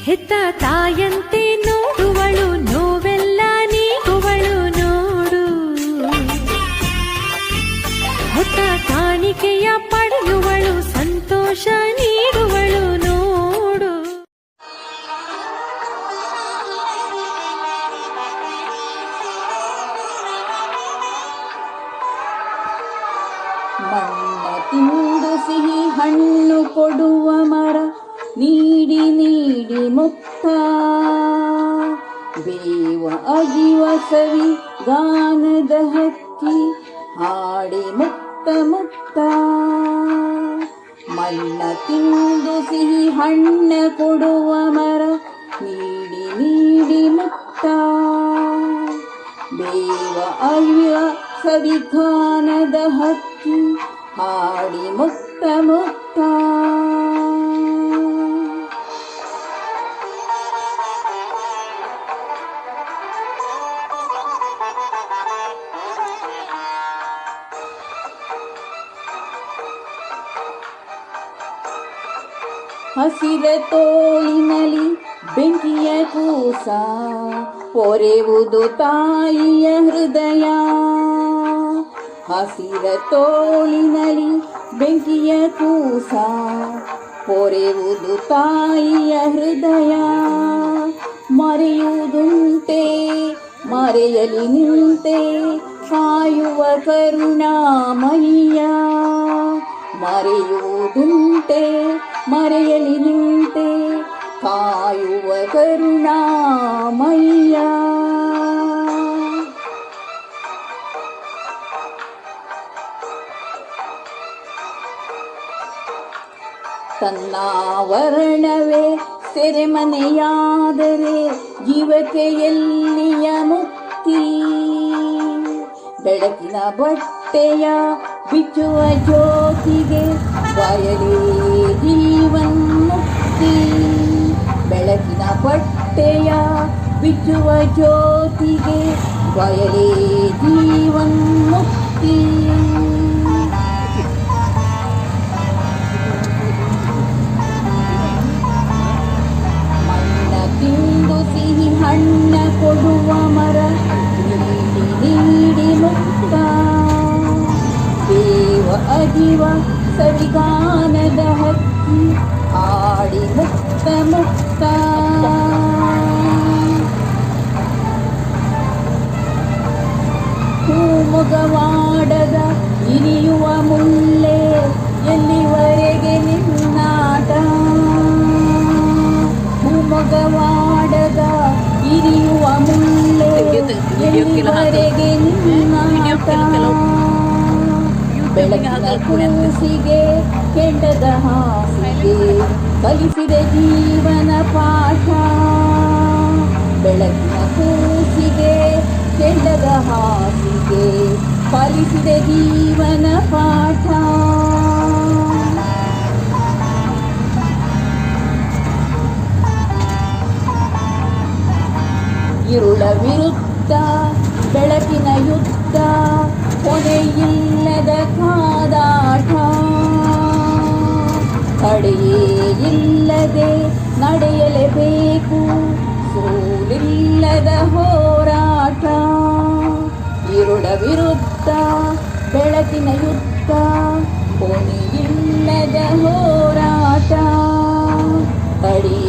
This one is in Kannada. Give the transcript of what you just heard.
ಹೆತ್ತ ತಾಯಂತೆ ನೋಡುವಳು ನೋವೆಲ್ಲ ನೀಗುವಳು ನೋಡು. ಹೊತ್ತ ಕಾಣಿಕೆಯ ಪಡೆಯುವಳು ಸಂತೋಷ ನೀಡುವಳು ನೋಡು. ಮಣ್ಣ ತಿಂದು ಸಿಹಿ ಹಣ್ಣು ಕೊಡುವ ಮರ ನೀಡಿ ನೀಡಿ ಮುಕ್ತ. ಬೇವ ಅಗಿವ ಸವಿ ಗಾನದ ಹಕ್ಕಿ ಹಾಡಿ ಮುಕ್ತ ಮುಕ್ತ. ಮಣ್ಣ ತಿಂದು ಸಿಹಿ ಹಣ್ಣ ಕೊಡುವ ಮರ ನೀಡಿ ನೀಡಿ ಮುಕ್ತ. ಬೇವ ಅಗಿವ ಸವಿ ಗಾನದ ಹಕ್ಕಿ ಹಾಡಿ ಮುಕ್ತ ಮುಕ್ತ. ಹಸಿರ ತೋಳಿನಲ್ಲಿ ಬೆಂಕಿಯ ಕೂಸ ಪೊರೆವುದು ತಾಯಿಯ ಹೃದಯ. ಹಸಿರ ತೋಳಿನಲ್ಲಿ ಬೆಂಕಿಯ ಕೂಸ ಪೊರೆವುದು ತಾಯಿಯ ಹೃದಯ. ಮರೆಯುವುದುಂಟೆ ಮರೆಯಲಿ ನಿಂತೆ ಕಾಯುವ ಕರುಣಾಮಯ್ಯ. ಮರೆಯುವುದುಂಟೆ ಮರೆಯಲಿ ನಿಂತೆ ಕಾಯುವ ಕರುಣಾಮಯ್ಯ. ತನ್ನಾವರಣವೇ ಸೆರೆಮನೆಯಾದರೆ ಜೀವಕ್ಕೆ ಎಲ್ಲಿಯ ಮುಕ್ತಿ. ಬೆಳಕಿನ ಬಟ್ಟೆಯ ಬಿಚ್ಚುವ ಜ್ಯೋತಿಗೆ ಬಯಲೇ ಜೀವನ್ಮುಕ್ತಿ. ಬೆಳಕಿನ ಬಟ್ಟೆಯ ಬಿಚ್ಚುವ ಜ್ಯೋತಿಗೆ ಬಯಲೇ ಜೀವನ್ಮುಕ್ತಿ. ಮಣ್ಣ ತಿಂದು ಸಿಹಿ ಹಣ್ಣ ಕೊಡುವ ಮರ ನೀಡಿ ನೀಡಿ ಮುಕ್ತ. ದೇವ ಅಗಿವ ಸವಿಗಾನದ ಹಕ್ಕಿ ಹಾಡಿ ಮುಕ್ತ ಮುಕ್ತ. ಹೂಮೊಗವಾಡದ ಇರಿಯುವ ಮುಲ್ಲೆ ಎಲ್ಲಿವರೆಗೆ ನಿನ್ನಾಟ. ಹೂಮೊಗವಾಡದ ಇರಿಯುವ ಮುಲ್ಲೆ ಎಲ್ಲಿವರೆಗೆ ನಿನ್ನಾಟ. ಬೆಳಕಿನ ಕೂಸಿಗೆ ಕೆಂಡದ ಹಾಸಿಗೆ ಕಲಿಸಿದೆ ಜೀವನ ಪಾಠ. ಬೆಳಕಿನ ಕೂಸಿಗೆ ಕೆಂಡದ ಹಾಸಿಗೆ ಕಲಿಸಿದೆ ಜೀವನ ಪಾಠ. ಇರುಳ ವಿರುದ್ಧ ಬೆಳಕಿನ ಯುದ್ಧ ಕೊನೆಯಿಲ್ಲದ ಕಾದಾಟ. ತಡೆಯೇ ಇಲ್ಲದೆ ನಡೆಯಲೇಬೇಕು ಸೋಲಿಲ್ಲದ ಹೋರಾಟ. ಇರುಳ ವಿರುದ್ಧ ಬೆಳಕಿನ ಯುದ್ಧ ಕೊನೆಯಿಲ್ಲದ ಹೋರಾಟ. ತಡೆಯೇ